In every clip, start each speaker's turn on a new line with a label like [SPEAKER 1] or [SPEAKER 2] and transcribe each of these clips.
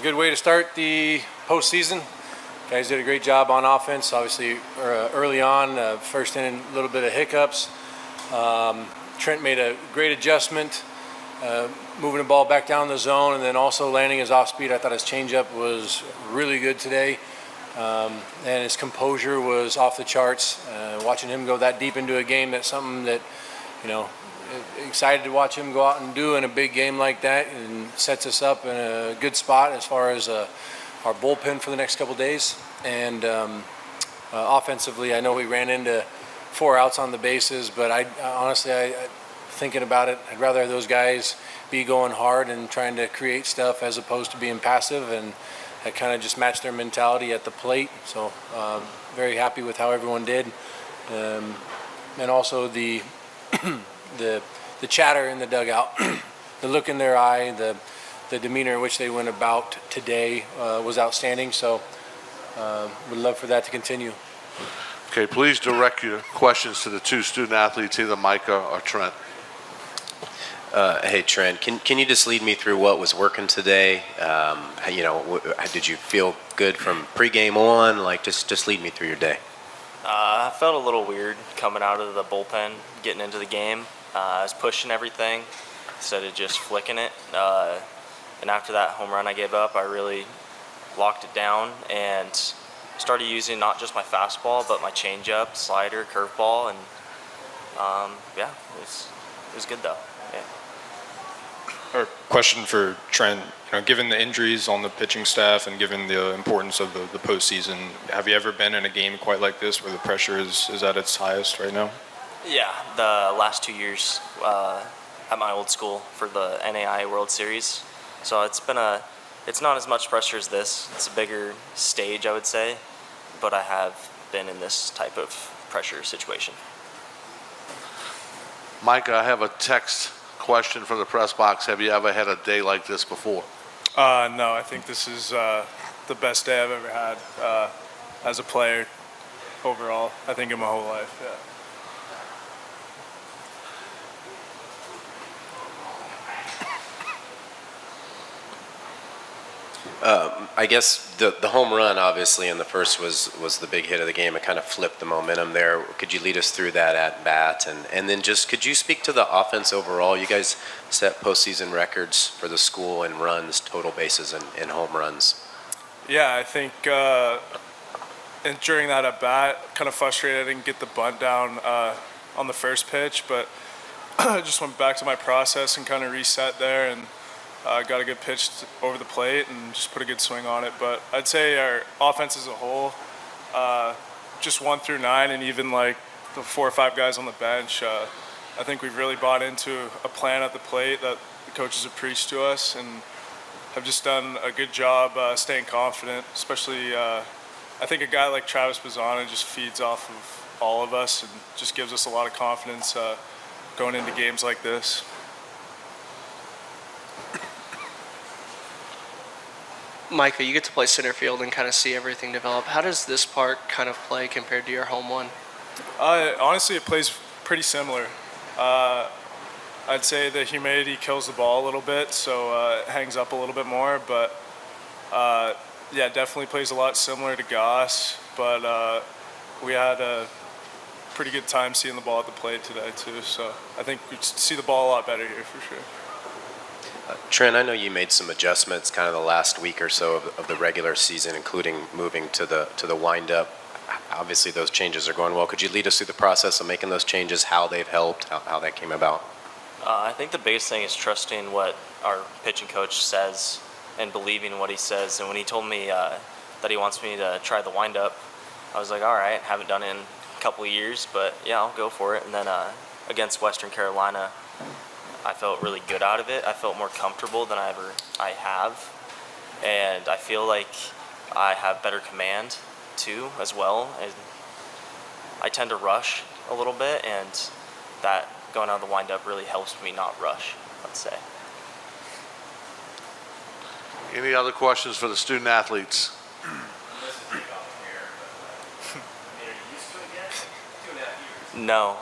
[SPEAKER 1] good way to start the postseason. Guys did a great job on offense. Obviously, early on, first inning, a little bit of hiccups. Trent made a great adjustment, moving the ball back down the zone, and then also landing his off speed. I thought his changeup was really good today, and his composure was off the charts. Watching him go that deep into a game, that's something that, excited to watch him go out and do in a big game like that, and sets us up in a good spot as far as our bullpen for the next couple days. And offensively, I know we ran into 4 outs on the bases, but I honestly, thinking about it, I'd rather those guys be going hard and trying to create stuff as opposed to being passive, and I kind of just matched their mentality at the plate. So very happy with how everyone did, and also the the chatter in the dugout, the look in their eye, the demeanor in which they went about today was outstanding. So would love for that to continue.
[SPEAKER 2] Okay, please direct your questions to the 2 student athletes, either Micah or Trent.
[SPEAKER 3] Hey Trent, can you just lead me through what was working today? Did you feel good from pregame on? Like, just lead me through your day.
[SPEAKER 4] I felt a little weird coming out of the bullpen, getting into the game. I was pushing everything instead of just flicking it. And after that home run I gave up, I really locked it down and started using not just my fastball, but my changeup, slider, curveball, and it was good though. Yeah.
[SPEAKER 5] Or question for Trent, given the injuries on the pitching staff and given the importance of the postseason, have you ever been in a game quite like this where the pressure is at its highest right now?
[SPEAKER 4] Yeah, the last 2 years at my old school for the NAI World Series. So it's not as much pressure as this. It's a bigger stage, I would say, but I have been in this type of pressure situation.
[SPEAKER 2] Micah, I have a text question from the press box. Have you ever had a day like this before?
[SPEAKER 6] No, I think this is the best day I've ever had as a player overall, I think in my whole life, yeah.
[SPEAKER 3] I guess the home run, obviously, in the first was the big hit of the game. It kind of flipped the momentum there. Could you lead us through that at bat? And then just could you speak to the offense overall? You guys set postseason records for the school in runs, total bases, and home runs.
[SPEAKER 6] Yeah, I think and during that at bat, kind of frustrated I didn't get the bunt down on the first pitch, but I just went back to my process and kind of reset there, and got a good pitch over the plate and just put a good swing on it. But I'd say our offense as a whole, just 1 through 9, and even like the 4 or 5 guys on the bench, I think we've really bought into a plan at the plate that the coaches have preached to us, and have just done a good job staying confident. Especially, I think a guy like Travis Baton just feeds off of all of us and just gives us a lot of confidence going into games like this.
[SPEAKER 7] Micah, you get to play center field and kind of see everything develop. How does this part kind of play compared to your home one?
[SPEAKER 6] Honestly, it plays pretty similar. I'd say the humidity kills the ball a little bit, so it hangs up a little bit more. But yeah, definitely plays a lot similar to Goss. But we had a pretty good time seeing the ball at the plate today too. So I think we see the ball a lot better here for sure.
[SPEAKER 3] Trent, I know you made some adjustments kind of the last week or so of the regular season, including moving to the wind-up. Obviously, those changes are going well. Could you lead us through the process of making those changes, how they've helped, how that came about?
[SPEAKER 4] I think the biggest thing is trusting what our pitching coach says and believing what he says. And when he told me that he wants me to try the wind-up, I was like, all right, haven't done it in a couple of years, but yeah, I'll go for it. And then against Western Carolina, I felt really good out of it. I felt more comfortable than I have. And I feel like I have better command too as well. And I tend to rush a little bit, and that going out of the wind-up really helps me not rush, let's say.
[SPEAKER 2] Any other questions for the student athletes?
[SPEAKER 4] No,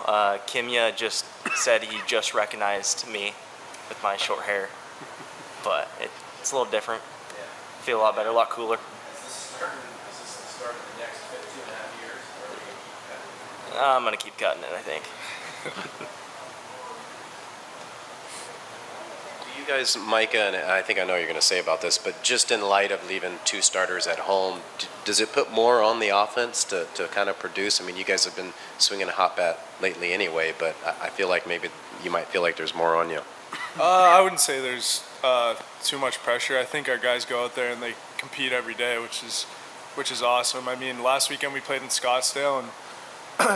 [SPEAKER 4] Kimya just said he just recognized me with my short hair, but it's a little different. feel a lot better, a lot cooler. I'm gonna keep cutting it, I think.
[SPEAKER 3] Do you guys, Micah, and I think I know what you're going to say about this, but just in light of leaving 2 starters at home, does it put more on the offense to kind of produce? I mean, you guys have been swinging a hot bat lately anyway, but I feel like maybe you might feel like there's more on you.
[SPEAKER 6] I wouldn't say there's too much pressure. I think our guys go out there and they compete every day, which is awesome. I mean, last weekend we played in Scottsdale, and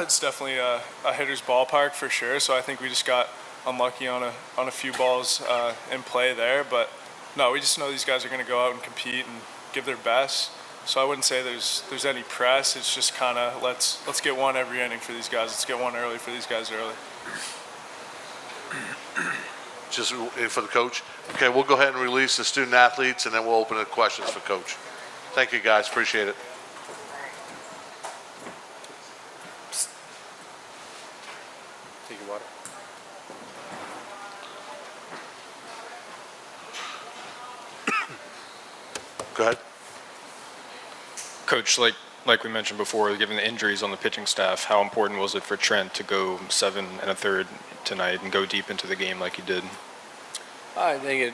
[SPEAKER 6] it's definitely a hitter's ballpark for sure. So I think we just got unlucky on a few balls in play there. But no, we just know these guys are going to go out and compete and give their best. So I wouldn't say there's any press. It's just kind of let's get one every inning for these guys. Let's get one early for these guys early.
[SPEAKER 2] Just for the coach. Okay, we'll go ahead and release the student athletes, and then we'll open the questions for coach. Thank you, guys. Appreciate it.
[SPEAKER 3] Take your water.
[SPEAKER 2] Go ahead.
[SPEAKER 5] Coach, like we mentioned before, given the injuries on the pitching staff, how important was it for Trent to go 7 1/3 tonight and go deep into the game like he did?
[SPEAKER 1] I think it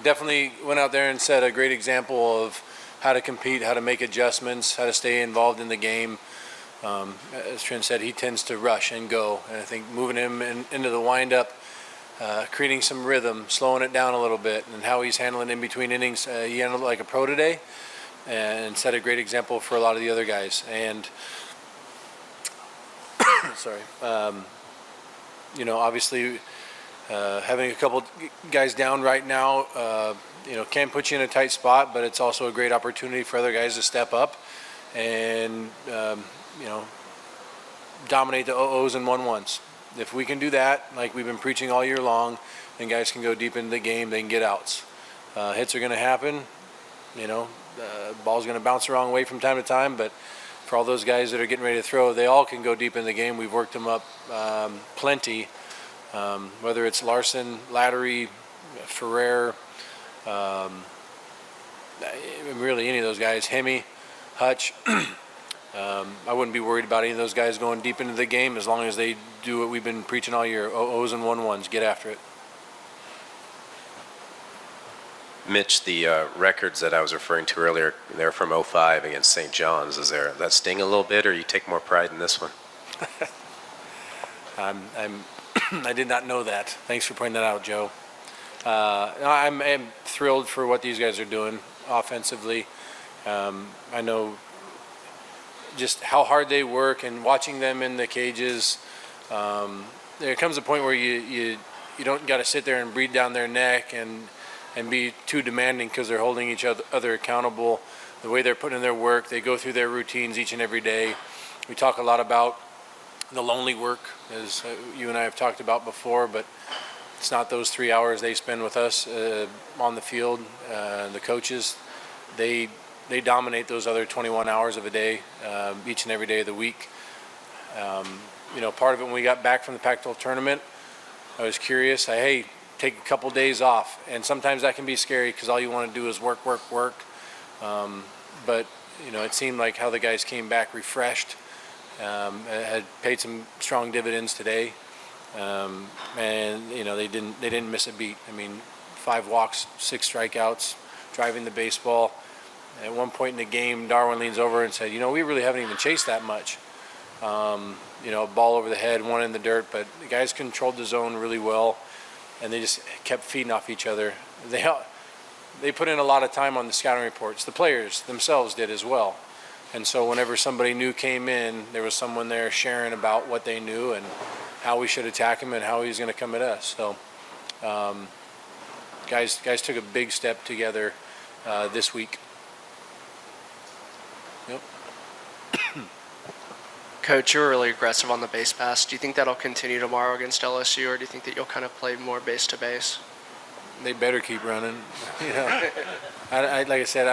[SPEAKER 1] definitely went out there and set a great example of how to compete, how to make adjustments, how to stay involved in the game. As Trent said, he tends to rush and go, and I think moving him into the windup, creating some rhythm, slowing it down a little bit, and how he's handling in between innings, he handled it like a pro today, and set a great example for a lot of the other guys. And sorry, obviously having a couple guys down right now, can put you in a tight spot, but it's also a great opportunity for other guys to step up and dominate the 0-0s and 1-1s. If we can do that, like we've been preaching all year long, then guys can go deep into the game, they can get outs. Hits are going to happen, ball's going to bounce the wrong way from time to time, but for all those guys that are getting ready to throw, they all can go deep in the game. We've worked them up plenty, whether it's Larson, Lattery, Ferrer, really any of those guys, Hemi, Hutch. I wouldn't be worried about any of those guys going deep into the game as long as they do what we've been preaching all year, 0-0s and 1-1s, get after it.
[SPEAKER 3] Mitch, the records that I was referring to earlier, they're from 2005 against St. John's. Is there that sting a little bit, or you take more pride in this one?
[SPEAKER 1] I did not know that. Thanks for pointing that out, Joe. I'm thrilled for what these guys are doing offensively. I know just how hard they work, and watching them in the cages, there comes a point where you don't got to sit there and breathe down their neck and be too demanding because they're holding each other accountable. The way they're putting in their work, they go through their routines each and every day. We talk a lot about the lonely work, as you and I have talked about before, but it's not those 3 hours they spend with us on the field. The coaches, they dominate those other 21 hours of a day, each and every day of the week. Part of it, when we got back from the Pac-12 tournament, I was curious. Take a couple days off, and sometimes that can be scary because all you want to do is work. But it seemed like how the guys came back refreshed, had paid some strong dividends today, and they didn't miss a beat. I mean, 5 walks, 6 strikeouts, driving the baseball. At one point in the game, Darwin leans over and said, we really haven't even chased that much. Ball over the head, 1 in the dirt, but the guys controlled the zone really well, and they just kept feeding off each other. They put in a lot of time on the scouting reports. The players themselves did as well. And so whenever somebody new came in, there was someone there sharing about what they knew and how we should attack him and how he was going to come at us. So guys took a big step together this week. Yep.
[SPEAKER 7] Coach, you were really aggressive on the base pass. Do you think that'll continue tomorrow against LSU, or do you think that you'll kind of play more base to base?
[SPEAKER 1] They better keep running. Like I said,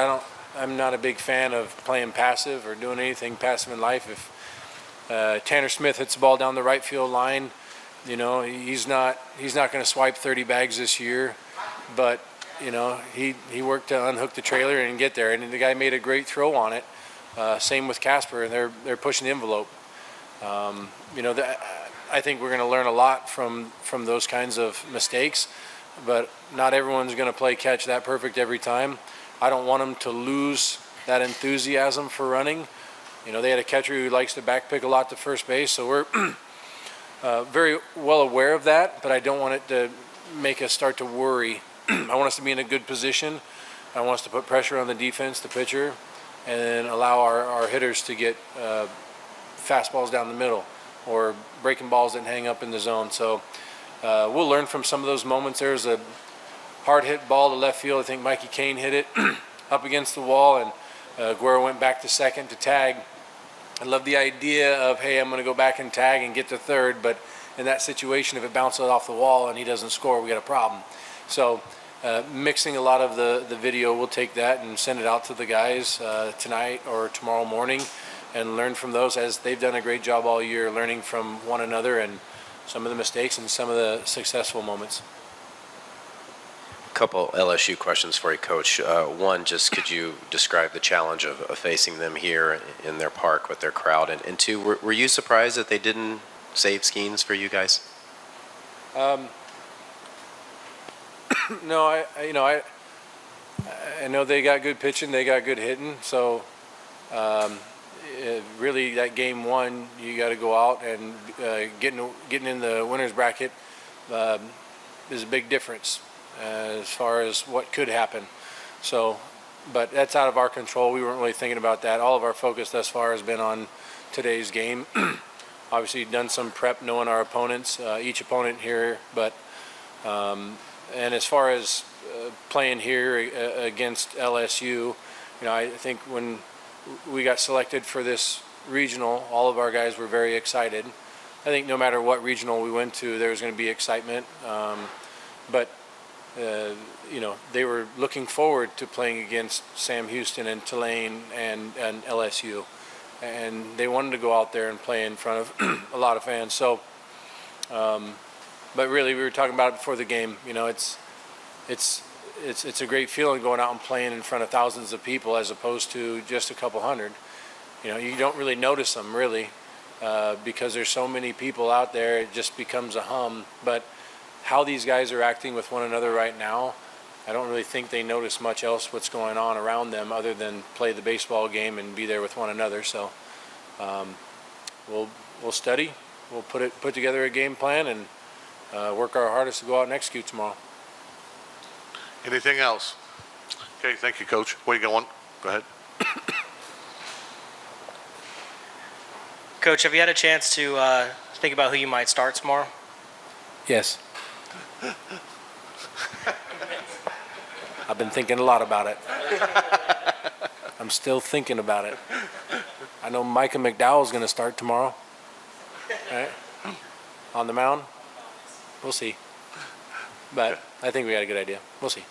[SPEAKER 1] I'm not a big fan of playing passive or doing anything passive in life. If Tanner Smith hits the ball down the right field line, he's not going to swipe 30 bags this year. But he worked to unhook the trailer and get there, and the guy made a great throw on it. Same with Casper, and they're pushing the envelope. I think we're going to learn a lot from those kinds of mistakes, but not everyone's going to play catch that perfect every time. I don't want them to lose that enthusiasm for running. They had a catcher who likes to backpick a lot to first base, so we're very well aware of that, but I don't want it to make us start to worry. I want us to be in a good position. I want us to put pressure on the defense, the pitcher, and then allow our hitters to get fastballs down the middle or breaking balls that hang up in the zone. So we'll learn from some of those moments. There's a hard hit ball to left field. I think Mikey Kane hit it up against the wall, and Guerrero went back to second to tag. I love the idea of, hey, I'm going to go back and tag and get to third, but in that situation, if it bounces off the wall and he doesn't score, we got a problem. So mixing a lot of the video, we'll take that and send it out to the guys tonight or tomorrow morning and learn from those, as they've done a great job all year learning from one another and some of the mistakes and some of the successful moments.
[SPEAKER 3] Couple LSU questions for you, Coach. One, just could you describe the challenge of facing them here in their park with their crowd? And two, were you surprised that they didn't save Skeens for you guys?
[SPEAKER 1] No, I know they got good pitching, they got good hitting, so really that game one, you got to go out and getting in the winner's bracket is a big difference as far as what could happen. So, but that's out of our control. We weren't really thinking about that. All of our focus thus far has been on today's game. Obviously done some prep knowing our opponents, each opponent here, but and as far as playing here against LSU, I think when we got selected for this regional, all of our guys were very excited. I think no matter what regional we went to, there was going to be excitement, but they were looking forward to playing against Sam Houston and Tulane and LSU, and they wanted to go out there and play in front of a lot of fans. So, but really, we were talking about it before the game. It's a great feeling going out and playing in front of thousands of people as opposed to just a couple hundred. You don't really notice them really because there's so many people out there. It just becomes a hum. But how these guys are acting with one another right now, I don't really think they notice much else what's going on around them other than play the baseball game and be there with one another. So we'll study, we'll put together a game plan and work our hardest to go out and execute tomorrow.
[SPEAKER 2] Anything else? Okay, thank you, Coach. Where you going? Go ahead.
[SPEAKER 7] Coach, have you had a chance to think about who you might start tomorrow?
[SPEAKER 1] Yes. I've been thinking a lot about it. I'm still thinking about it. I know Micah McDowell is going to start tomorrow. Right? On the mound. We'll see. But I think we got a good idea. We'll see.